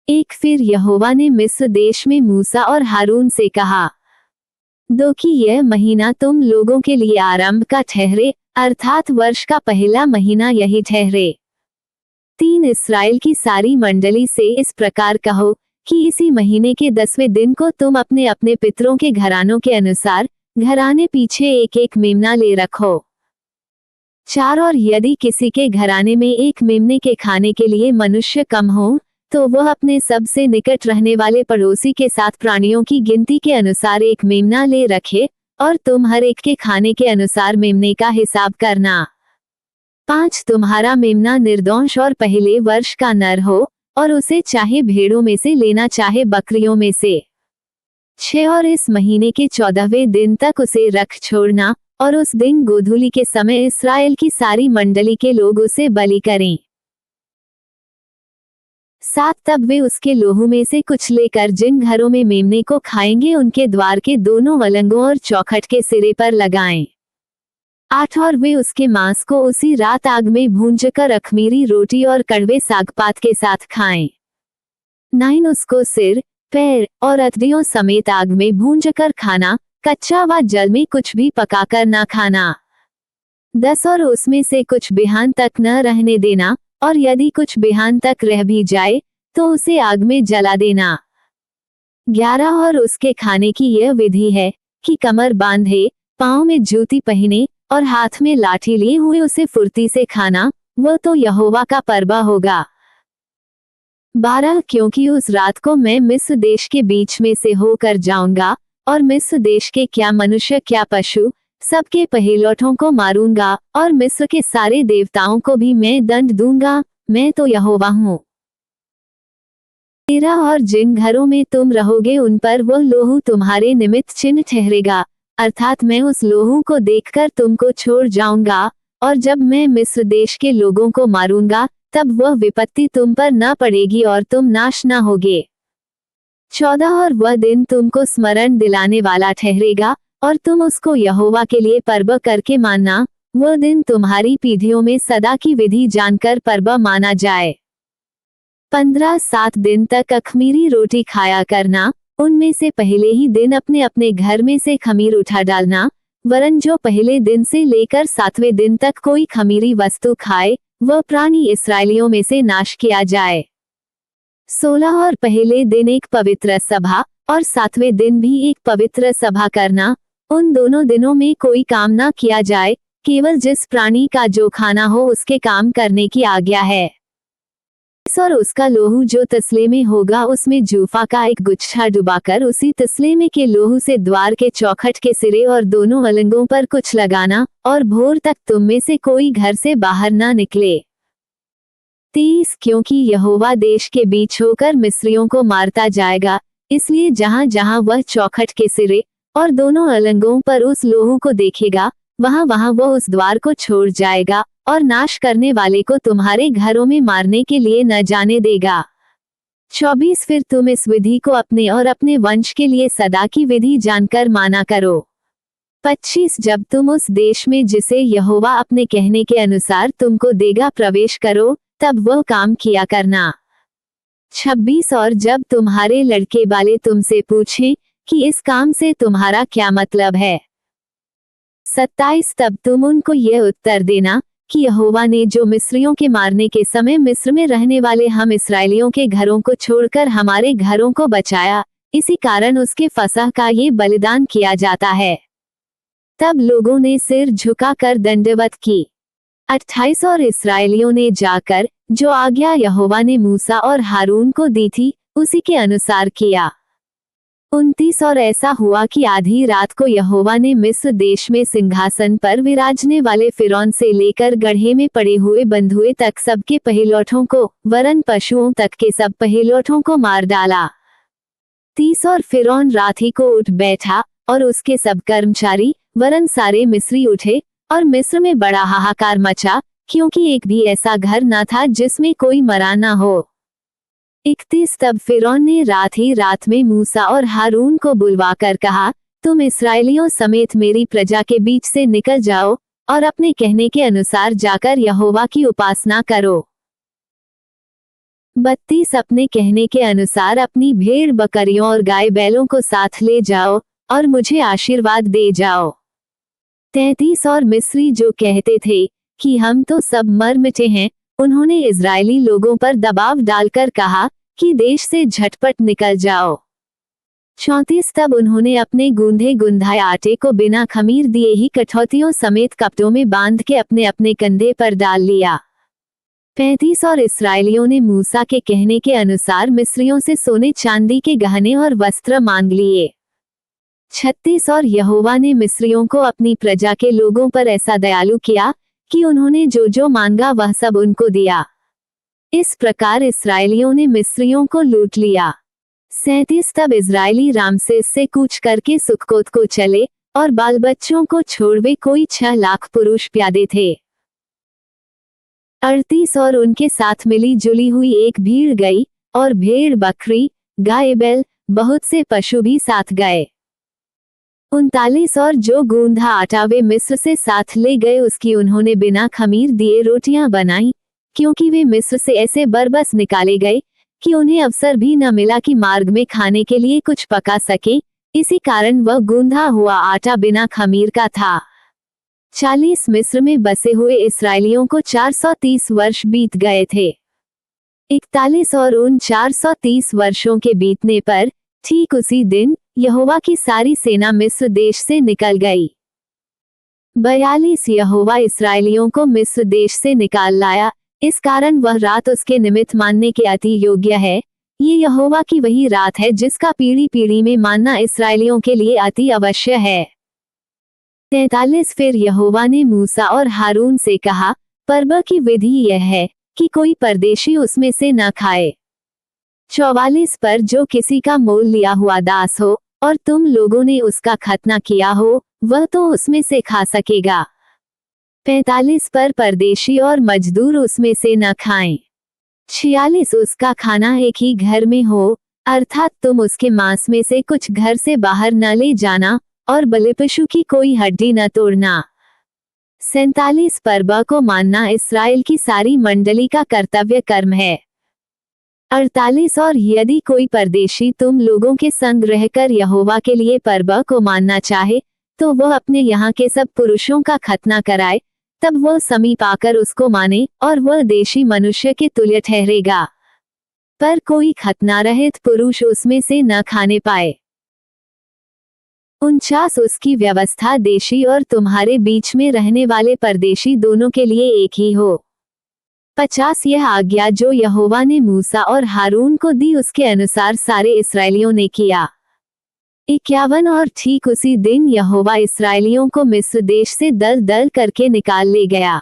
एक फिर यहोवा ने मिस्र देश में मूसा और हारून से कहा, दो कि यह महीना तुम लोगों के लिए आरंभ का ठहरे, अर्थात वर्ष का पहला महीना यही ठहरे। 3 इस्राएल की सारी मंडली से इस प्रकार कहो कि इसी महीने के 10वें दिन को तुम अपने अपने पितरों के घरानों के अनुसार घराने पीछे एक एक मेमना ले रखो। 4 और यदि किसी के घराने में एक मेमने के खाने के लिए मनुष्य कम हो, तो वह अपने सबसे निकट रहने वाले पड़ोसी के साथ प्राणियों की गिनती के अनुसार एक मेमना ले रखे, और तुम हर एक के खाने के अनुसार मेमने का हिसाब करना। 5 तुम्हारा मेमना निर्दोष और पहले वर्ष का नर हो, और उसे चाहे भेड़ों में से लेना चाहे बकरियों में से। 6 और इस महीने के 14वें दिन तक उसे रख छोड़ना, और उस दिन गोधूली के समय इस्राएल की सारी मंडली के लोग उसे बलि करें। 7 तब वे उसके लोहू में से कुछ लेकर जिन घरों में मेमने को खाएंगे उनके द्वार के दोनों वलंगों और चौखट के सिरे पर लगाएं। 8 और वे उसके मांस को उसी रात आग में भूंजकर अखमीरी रोटी और कड़वे सागपात के साथ खाएं। 9 उसको सिर, पैर और अतड़ियों समेत आग में भूंजकर खाना, कच्चा व जल में कुछ भी पकाकर न खाना। 10 और उसमें से कुछ बिहान तक न रहने देना, और यदि कुछ बिहान तक रह भी जाए तो उसे आग में जला देना। 11 और उसके खाने की यह विधि है कि कमर बांधे, पांव में जूती पहने और हाथ में लाठी लिए हुए उसे फुर्ती से खाना, वह तो यहोवा का पर्व होगा। 12 क्योंकि उस रात को मैं मिस्र देश के बीच में से होकर जाऊंगा, और मिस्र देश के क्या मनुष्य क्या पशु सबके पहिलौठों को मारूंगा, और मिस्र के सारे देवताओं को भी मैं दंड दूंगा, मैं तो यहोवा हूँ। 13 और जिन घरों में तुम रहोगे उन पर वह लोहू तुम्हारे निमित्त चिन्ह ठहरेगा, अर्थात मैं उस लोहू को देखकर तुमको छोड़ जाऊंगा, और जब मैं मिस्र देश के लोगों को मारूंगा तब वह विपत्ति तुम पर न पड़ेगी और तुम नाश न होगे। 14 और वह दिन तुमको स्मरण दिलाने वाला ठहरेगा, और तुम उसको यहोवा के लिए पर्व करके मानना, वह दिन तुम्हारी पीढ़ियों में सदा की विधि जानकर पर्व माना जाए। 15 7 दिन तक अखमीरी रोटी खाया करना, उनमें से पहले ही दिन अपने अपने घर में से खमीर उठा डालना, वरन जो पहले दिन से लेकर 7वें दिन तक कोई खमीरी वस्तु खाए वह प्राणी इस्राएलियों में से नाश किया जाए। 16 और पहले दिन एक पवित्र सभा, और 7वें दिन भी एक पवित्र सभा करना, उन दोनों दिनों में कोई काम ना किया जाए, केवल जिस प्राणी का जो खाना हो उसके काम करने की आज्ञा है। और उसका लोहू जो तसले में होगा उसमें जूफा का एक गुच्छा डुबाकर उसी तसले में के लोहू से द्वार के चौखट के सिरे और दोनों अलंगों पर कुछ लगाना, और भोर तक तुम में से कोई घर से बाहर ना निकले। 30 क्योंकि यहोवा देश के बीच होकर मिस्रियों को मारता जाएगा, इसलिए जहां जहां वह चौखट के सिरे और दोनों अलंगों पर उस लोहू को देखेगा, वहां वहां वह उस द्वार को छोड़ जाएगा, और नाश करने वाले को तुम्हारे घरों में मारने के लिए न जाने देगा। 24 फिर तुम इस विधि को अपने और अपने वंश के लिए सदा की विधि जानकर माना करो। 25 जब तुम उस देश में जिसे यहोवा अपने कहने के अनुसार तुमको देगा प्रवेश करो, तब वह काम किया करना। 26 और जब तुम्हारे लड़के वाले तुमसे पूछें कि इस काम से तुम्हारा क्या मतलब है, 27 तब तुम उनको यह उत्तर देना कि यहोवा ने जो मिस्रियों के मारने के समय मिस्र में रहने वाले हम इस्राएलियों के घरों को छोड़कर हमारे घरों को बचाया, इसी कारण उसके फसह का ये बलिदान किया जाता है। तब लोगों ने सिर झुकाकर दंडवत की। 28 और इस्राएलियों ने जाकर जो आज्ञा यहोवा ने मूसा और हारून को दी थी उसी के अनुसार किया। 29 और ऐसा हुआ कि आधी रात को यहोवा ने मिस्र देश में सिंहासन पर विराजने वाले फिरौन से लेकर गड्ढे में पड़े हुए बंधुए तक सबके पहिलौठों को, वरन पशुओं तक के सब पहिलौठों को मार डाला। 30 और फिरौन रात ही को उठ बैठा, और उसके सब कर्मचारी वरन सारे मिस्री उठे, और मिस्र में बड़ा हाहाकार मचा, क्योंकि एक भी ऐसा घर न था जिसमें कोई मरा न हो। 31 तब फिरौन ने रात ही रात में मूसा और हारून को बुलवाकर कहा, तुम इस्राएलियों समेत मेरी प्रजा के बीच से निकल जाओ, और अपने कहने के अनुसार जाकर यहोवा की उपासना करो। 32 अपने कहने के अनुसार अपनी भेड़ बकरियों और गाय बैलों को साथ ले जाओ और मुझे आशीर्वाद दे जाओ। 33 और मिस्री जो कहते थे कि हम तो सब मर मिटे हैं, उन्होंने इजरायली लोगों पर दबाव डालकर कहा कि देश से झटपट निकल जाओ। 34 तब उन्होंने अपने गूंधे गुंधाए आटे को बिना खमीर दिए ही कठौतियों समेत कपटों में बांध के अपने अपने कंधे पर डाल लिया। 35 और इस्राएलियों ने मूसा के कहने के अनुसार मिस्रियों से सोने चांदी के गहने और वस्त्र मांग लिए। 36 और यहोवा ने मिस्रियों को अपनी प्रजा के लोगों पर ऐसा दयालु किया कि उन्होंने जो जो मांगा वह सब उनको दिया। इस प्रकार इस्राएलियों ने मिस्रियों को लूट लिया। 37 तब इजरायली रामसेस से कूच करके सुक्कोत को चले और बाल बच्चों को छोड़ वे कोई 6 लाख पुरुष प्यादे थे। 38 और उनके साथ मिली जुली हुई एक भीड़ गई और भेड़ बकरी गाय बैल बहुत से पशु भी साथ गए। 39 और जो गूंधा आटा वे मिस्र से साथ ले गए उसकी उन्होंने बिना खमीर दिए रोटियां बनाई, क्योंकि वे मिस्र से ऐसे बरबस निकाले गए कि उन्हें अवसर भी न मिला कि मार्ग में खाने के लिए कुछ पका सके, इसी कारण वह गूंधा हुआ आटा बिना खमीर का था। 40 मिस्र में बसे हुए इस्राएलियों को 430 वर्ष बीत गए थे। 41 और उन 430 वर्षों के बीतने पर ठीक उसी दिन यहोवा की सारी सेना मिस्र देश से निकल गई। 42 यहोवा इस्राएलियों को मिस्र देश से निकाल लाया, इस कारण वह रात उसके निमित्त मानने के अति योग्य है। ये यहोवा की वही रात है जिसका पीढ़ी पीढ़ी में मानना इस्राएलियों के लिए अति अवश्य है। 43 फिर यहोवा ने मूसा और हारून से कहा, पर्व की विधि यह है कि कोई परदेशी उसमें से न खाए। 44 पर जो किसी का मोल लिया हुआ दास हो और तुम लोगों ने उसका खतना किया हो, वह तो उसमें से खा सकेगा। 45 पर परदेशी और मजदूर उसमें से न खाएं। 46 उसका खाना एक ही घर में हो, अर्थात तुम उसके मांस में से कुछ घर से बाहर न ले जाना और बलिपशु की कोई हड्डी न तोड़ना। 47 पर्व को मानना इस्राएल की सारी मंडली का कर्तव्य कर्म है। 48 और यदि कोई परदेशी तुम लोगों के संग रहकर यहोवा के लिए पर्व को मानना चाहे, तो वह अपने यहाँ के सब पुरुषों का खतना कराए, तब वह समीप आकर उसको माने और वह देशी मनुष्य के तुल्य ठहरेगा। पर कोई खतना रहित पुरुष उसमें से न खाने पाए। 49 उसकी व्यवस्था देशी और तुम्हारे बीच में रहने वाले परदेशी दोनों के लिए एक ही हो। 50 यह आज्ञा जो यहोवा ने मूसा और हारून को दी उसके अनुसार सारे इस्राएलियों ने किया। 51 और ठीक उसी दिन यहोवा इस्राएलियों को मिस्र देश से दल दल करके निकाल ले गया।